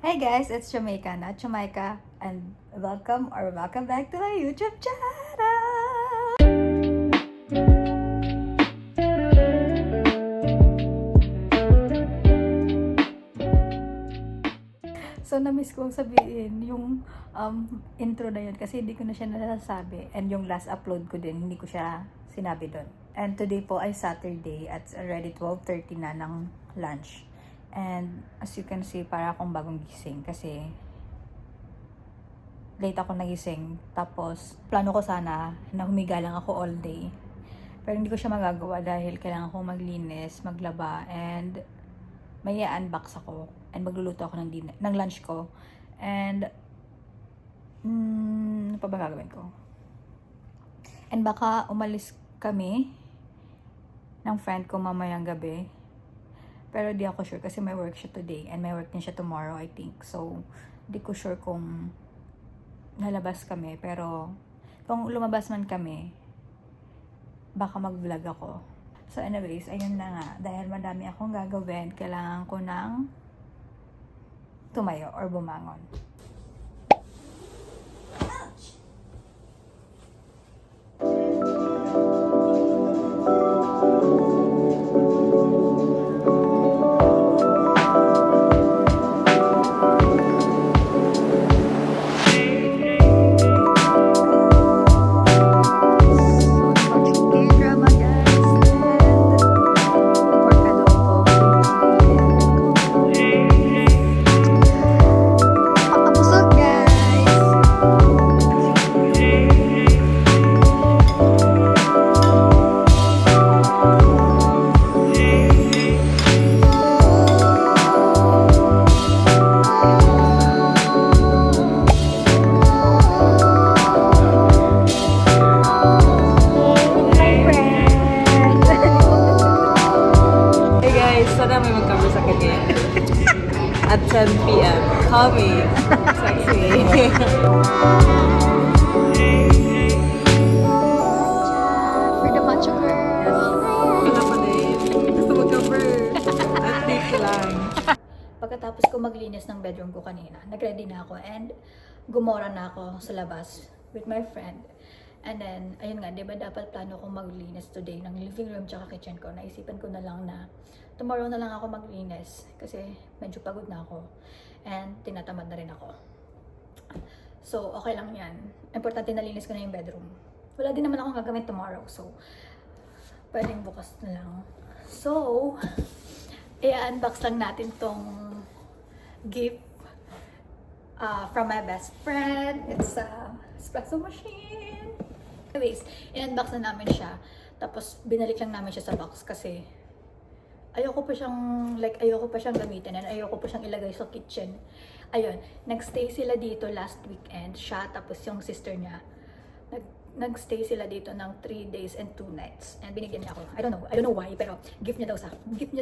Hey guys, it's Jamaica, not Jamaica, and welcome back to my YouTube channel! So, na-miss ko sabihin yung intro na yun kasi hindi ko na siya nasasabi. And yung last upload ko din, hindi ko siya sinabi doon. And today po ay Saturday at already 12:30 na ng lunch. And as you can see, para akong bagong gising kasi late ako nagising. Tapos, plano ko sana na humiga lang ako all day. Pero hindi ko siya magagawa dahil kailangan kong maglinis, maglaba, and may i-unbox ako. And magluluto ako ng lunch ko. And, ano pa ba gagawin ko? And baka umalis kami ng friend ko mamayang gabi. Pero di ako sure kasi may work siya today and may work din siya tomorrow, I think. So, di ko sure kung lalabas kami. Pero, kung lumabas man kami, baka mag-vlog ako. So, anyways, ayun na nga. Dahil madami akong gagawin, kailangan ko ng tumayo or bumangon. At 10 p.m. Call me. Sexy. We're the macho girls. Wala pa din. Gusto mag-cover. Update ko lang. Pagkatapos ko maglinis ng bedroom ko kanina, nag-ready na ako and gumora na ako sa labas with my friend. And then, ayun nga, di ba dapat plano kong maglinis today ng living room tsaka kitchen ko. Naisipan ko na lang na tomorrow na lang ako maglinis kasi medyo pagod na ako and tinatamad na rin ako. So, okay lang yan. Importante nalinis ko na yung bedroom. Wala din naman akong gagawin tomorrow, so pwedeng bukas na lang. So, i-unbox lang natin tong gift from my best friend. It's a espresso machine. Anyways, in-unbox na namin siya. Tapos, binalik lang namin siya sa box kasi ayoko pa siyang gamitin and ayoko pa siyang ilagay sa kitchen. Ayun, nagstay sila dito last weekend. Siya, tapos yung sister niya. Nagstay sila dito ng 3 days and 2 nights. And binigyan niya ako. I don't know why, pero gift niya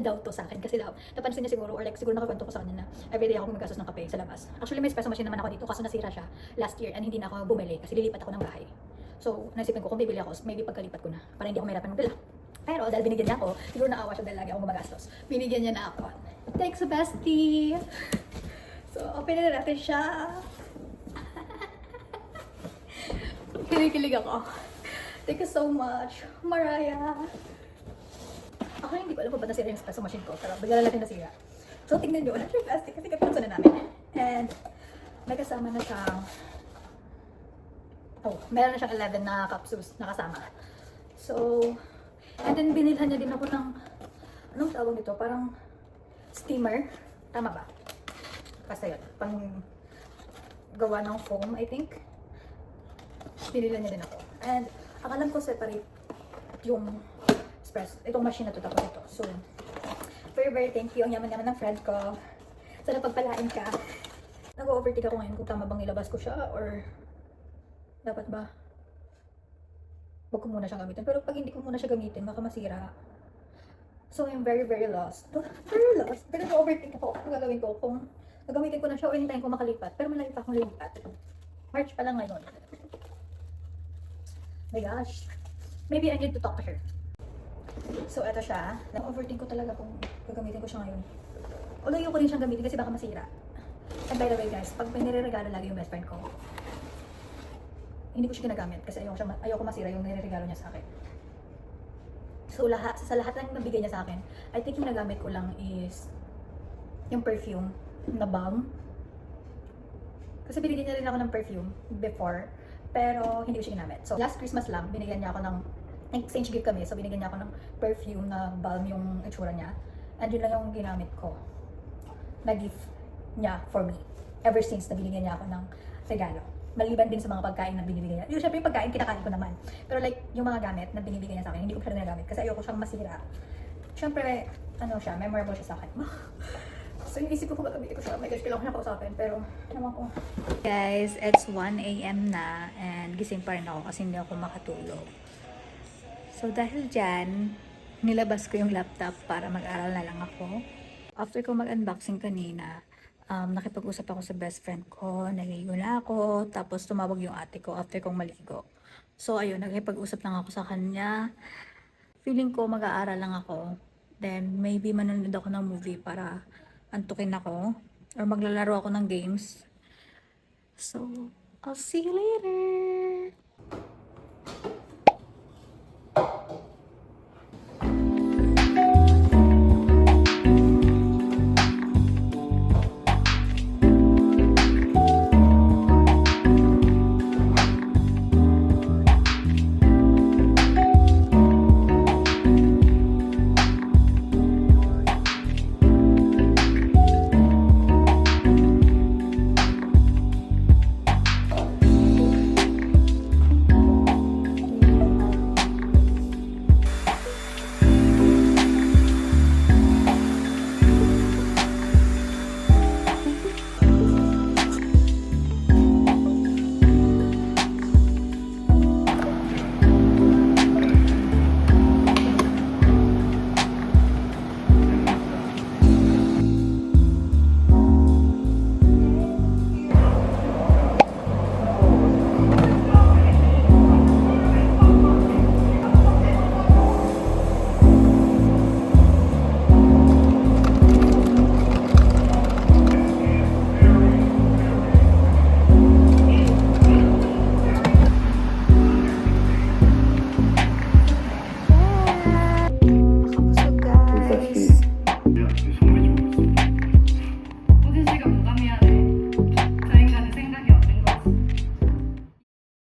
daw to sa akin. Kasi napansin niya siguro, or like siguro nakakwento ko sa kanya na everyday ako gumagastos ng kape sa labas. Actually, may espresso machine naman ako dito kaso nasira siya last year and hindi na ako bumili kasi lilipat ako ng bahay. So, naisipan ko kung bibili ako, maybe pagkalipat ko na para hindi ako mahirapan magdala. Pero dahil binigyan niya ako, siguro naawa siya dahil lagi ako gumagastos. Binigyan niya na ako. Thanks, bestie! So, open na natin siya. Kinikilig ako. Thank you so much, Mariah. Ako hindi ko alam kung ba't nasira yung espresso machine ko, pero bigla natin nasira. So, tingnan nyo, yung plastic kasi kapansan na namin. And, may kasama na siyang meron na siyang 11 na capsules na kasama. So, and then binilhan niya din ako ng, anong tawag nito? Parang steamer. Tama ba? Basta yun. Pang gawa ng foam, I think. Binilhan niya din ako. And, akalam ko separate yung espresso. Itong machine na to tapos ito. So, very thank you. Ang yaman-yaman ng friend ko. Sana pagpalain ka. Nag-overtake ako ngayon kung tama bang ilabas ko siya or dapat ba? Huwag ko muna siyang gamitin. Pero pag hindi ko muna siya gamitin, baka masira. So, I'm very lost. Very lost. Pero nag-overthink ako. Ang gagawin ko kung gagamitin ko na siya o hintayin ko makalipat. Pero malayo pa akong lilipat. March pa lang ngayon. My gosh. Maybe I need to talk to her. So, eto siya. Nag-overthink ko talaga kung gagamitin ko siya ngayon. Although, ayoko rin siyang gamitin kasi baka masira. And by the way guys, pag may nireregalo lagi yung best friend ko, hindi ko siya ginagamit kasi ayoko masira yung nireregalo niya sa akin. So sa lahat ng nabigay niya sa akin, I think yung nagamit ko lang is yung perfume na balm. Kasi binigyan niya rin ako ng perfume before, pero hindi ko siya ginamit. So last Christmas lang, binigyan niya ako ng exchange gift kami. So binigyan niya ako ng perfume na balm yung itsura niya. And yun lang yung ginamit ko na gift niya for me. Ever since na binigyan niya ako ng regalo. Maliban din sa mga pagkain na binibigay niya. Yung syempre yung pagkain, kinakain ko naman. Pero like, yung mga gamit na binibigay niya sa akin, hindi ko siya ginagamit kasi ayoko siyang masira. Syempre, ano siya, memorable siya sa akin. So yung isip ko kung gagamitin ko siya, oh my gosh, kailangan ko siya kausapin, pero naman ko. Guys, it's 1 AM na and gising pa rin ako kasi hindi ako makatulog. So dahil dyan, nilabas ko yung laptop para mag-aral na lang ako. After ko mag-unboxing kanina, nakipag-usap ako sa best friend ko, naligo na ako, tapos tumawag yung ate ko after kong maligo. So ayun, nakipag-usap lang ako sa kanya. Feeling ko mag-aaral lang ako. Then maybe manonood ako ng movie para antukin ako. Or maglalaro ako ng games. So, I'll see you later!